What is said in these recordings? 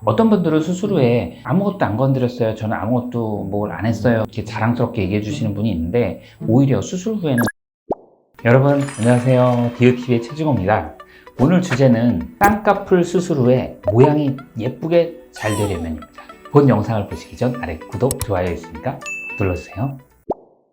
어떤 분들은 수술 후에 아무것도 안 건드렸어요, 저는 아무것도 뭘 안 했어요, 이렇게 자랑스럽게 얘기해 주시는 분이 있는데, 오히려 수술 후에는 여러분 안녕하세요, 디오TV의 최중호입니다. 오늘 주제는 쌍꺼풀 수술 후에 모양이 예쁘게 잘 되려면입니다. 본 영상을 보시기 전 아래 구독, 좋아요 있으니까 눌러주세요.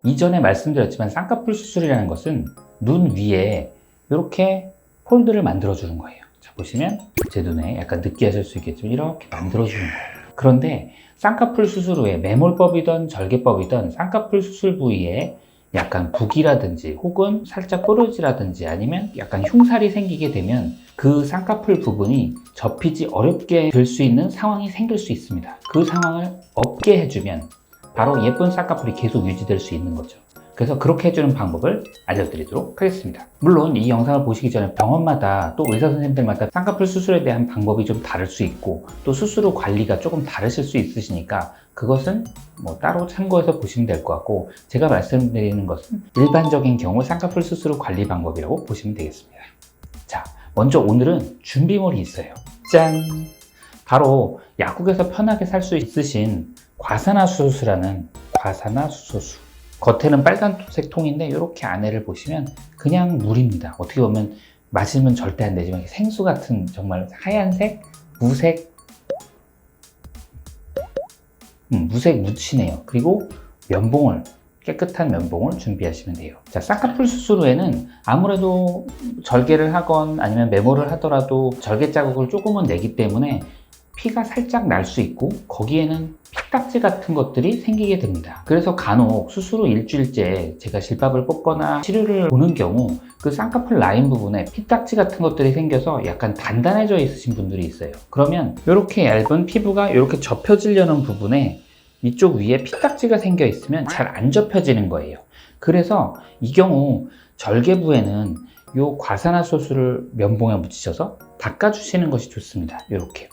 이전에 말씀드렸지만 쌍꺼풀 수술이라는 것은 눈 위에 이렇게 폴드를 만들어주는 거예요. 자, 보시면 제 눈에 약간 느끼하실 수 있겠지만 이렇게 만들어주는 거예요. 그런데 쌍꺼풀 수술 후에 매몰법이든 절개법이든 쌍꺼풀 수술 부위에 약간 부기라든지 혹은 살짝 뾰루지라든지 아니면 약간 흉살이 생기게 되면 그 쌍꺼풀 부분이 접히지 어렵게 될 수 있는 상황이 생길 수 있습니다. 그 상황을 없게 해주면 바로 예쁜 쌍꺼풀이 계속 유지될 수 있는 거죠. 그래서 그렇게 해주는 방법을 알려드리도록 하겠습니다. 물론 이 영상을 보시기 전에 병원마다 또 의사 선생님들마다 쌍꺼풀 수술에 대한 방법이 좀 다를 수 있고 또 수술 후 관리가 조금 다르실 수 있으시니까 그것은 뭐 따로 참고해서 보시면 될 것 같고, 제가 말씀드리는 것은 일반적인 경우 쌍꺼풀 수술 후 관리 방법이라고 보시면 되겠습니다. 자, 먼저 오늘은 준비물이 있어요. 짠! 바로 약국에서 편하게 살 수 있으신 과산화수소수라는 과산화수소수. 겉에는 빨간색 통인데 이렇게 안에를 보시면 그냥 물입니다. 어떻게 보면 마시면 절대 안 되지만 생수 같은 정말 하얀색, 무색, 무색 무치네요. 그리고 면봉을, 깨끗한 면봉을 준비하시면 돼요. 자, 쌍꺼풀 수술 후에는 아무래도 절개를 하건 아니면 메모를 하더라도 절개 자국을 조금은 내기 때문에 피가 살짝 날 수 있고 거기에는 피딱지 같은 것들이 생기게 됩니다. 그래서 간혹 수술 후 일주일째 제가 실밥을 뽑거나 치료를 보는 경우 그 쌍꺼풀 라인 부분에 피딱지 같은 것들이 생겨서 약간 단단해져 있으신 분들이 있어요. 그러면 이렇게 얇은 피부가 이렇게 접혀지려는 부분에 이쪽 위에 피딱지가 생겨 있으면 잘 안 접혀지는 거예요. 그래서 이 경우 절개부에는 이 과산화수소를 면봉에 묻히셔서 닦아주시는 것이 좋습니다. 이렇게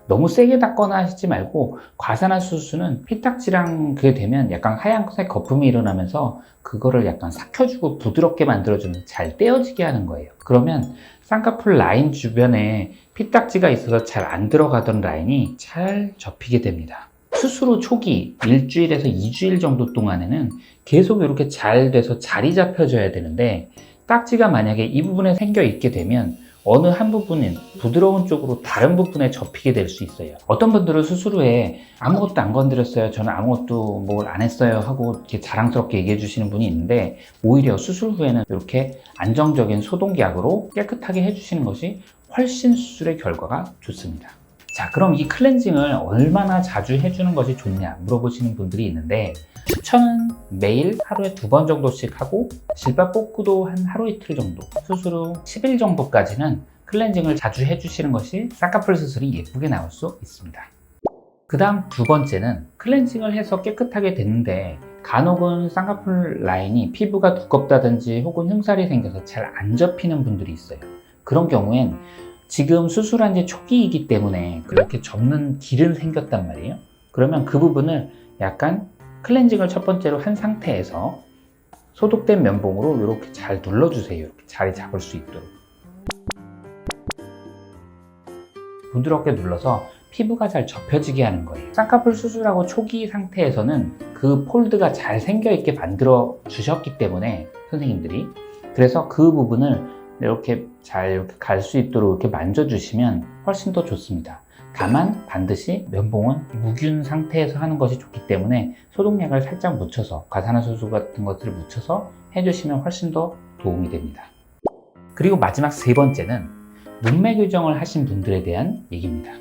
너무 세게 닦거나 하시지 말고, 과산화수소는 피딱지랑 그게 되면 약간 하얀색 거품이 일어나면서 그거를 약간 삭혀주고 부드럽게 만들어주면서 잘 떼어지게 하는 거예요. 그러면 쌍꺼풀 라인 주변에 피딱지가 있어서 잘 안 들어가던 라인이 잘 접히게 됩니다. 수술 후 초기 1주일에서 2주일 정도 동안에는 계속 이렇게 잘 돼서 자리 잡혀줘야 되는데, 딱지가 만약에 이 부분에 생겨 있게 되면 어느 한 부분은 부드러운 쪽으로 다른 부분에 접히게 될 수 있어요. 어떤 분들은 수술 후에 아무것도 안 건드렸어요, 저는 아무것도 뭘 안 했어요 하고 이렇게 자랑스럽게 얘기해 주시는 분이 있는데, 오히려 수술 후에는 이렇게 안정적인 소독약으로 깨끗하게 해주시는 것이 훨씬 수술의 결과가 좋습니다. 자, 그럼 이 클렌징을 얼마나 자주 해주는 것이 좋냐 물어보시는 분들이 있는데, 추천은 매일 하루에 2번 정도씩 하고 실밥 뽑고도 한 하루 이틀 정도, 수술 후 10일 정도까지는 클렌징을 자주 해주시는 것이 쌍꺼풀 수술이 예쁘게 나올 수 있습니다. 그 다음 두 번째는 클렌징을 해서 깨끗하게 됐는데 간혹은 쌍꺼풀 라인이 피부가 두껍다든지 혹은 흉살이 생겨서 잘 안 접히는 분들이 있어요. 그런 경우엔 지금 수술한 지 초기이기 때문에 그렇게 접는 길은 생겼단 말이에요. 그러면 그 부분을 약간 클렌징을 첫 번째로 한 상태에서 소독된 면봉으로 이렇게 잘 눌러주세요. 이렇게 자리 잡을 수 있도록 부드럽게 눌러서 피부가 잘 접혀지게 하는 거예요. 쌍꺼풀 수술하고 초기 상태에서는 그 폴드가 잘 생겨 있게 만들어 주셨기 때문에 선생님들이, 그래서 그 부분을 이렇게 잘 갈 수 있도록 이렇게 만져주시면 훨씬 더 좋습니다. 다만 반드시 면봉은 무균 상태에서 하는 것이 좋기 때문에 소독약을 살짝 묻혀서, 과산화수소 같은 것들을 묻혀서 해주시면 훨씬 더 도움이 됩니다. 그리고 마지막 세 번째는 눈매 교정을 하신 분들에 대한 얘기입니다.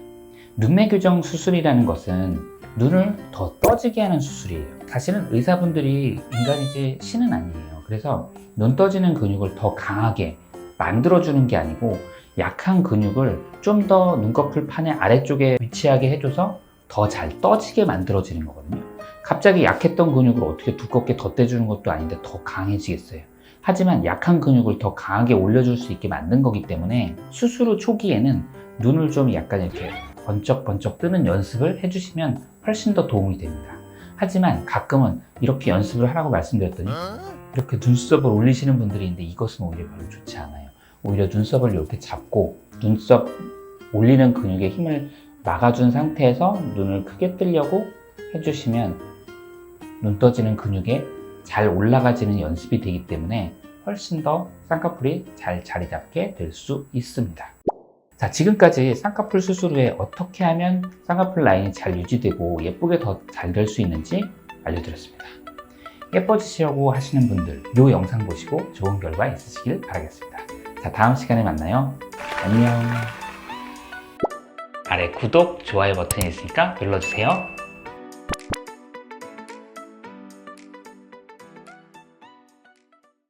눈매 교정 수술이라는 것은 눈을 더 떠지게 하는 수술이에요. 사실은 의사분들이 인간이지 신은 아니에요. 그래서 눈 떠지는 근육을 더 강하게 만들어주는 게 아니고 약한 근육을 좀 더 눈꺼풀 판의 아래쪽에 위치하게 해줘서 더 잘 떠지게 만들어지는 거거든요. 갑자기 약했던 근육을 어떻게 두껍게 덧대주는 것도 아닌데 더 강해지겠어요. 하지만 약한 근육을 더 강하게 올려줄 수 있게 만든 거기 때문에 수술 후 초기에는 눈을 좀 약간 이렇게 번쩍번쩍 뜨는 연습을 해주시면 훨씬 더 도움이 됩니다. 하지만 가끔은 이렇게 연습을 하라고 말씀드렸더니 이렇게 눈썹을 올리시는 분들이 있는데 이것은 오히려 별로 좋지 않아요. 오히려 눈썹을 이렇게 잡고 눈썹 올리는 근육에 힘을 막아준 상태에서 눈을 크게 뜨려고 해주시면 눈 떠지는 근육에 잘 올라가지는 연습이 되기 때문에 훨씬 더 쌍꺼풀이 잘 자리 잡게 될 수 있습니다. 자, 지금까지 쌍꺼풀 수술 후에 어떻게 하면 쌍꺼풀 라인이 잘 유지되고 예쁘게 더 잘 될 수 있는지 알려드렸습니다. 예뻐지시려고 하시는 분들 이 영상 보시고 좋은 결과 있으시길 바라겠습니다. 자, 다음 시간에 만나요. 안녕. 아래 구독, 좋아요 버튼이 있으니까 눌러주세요.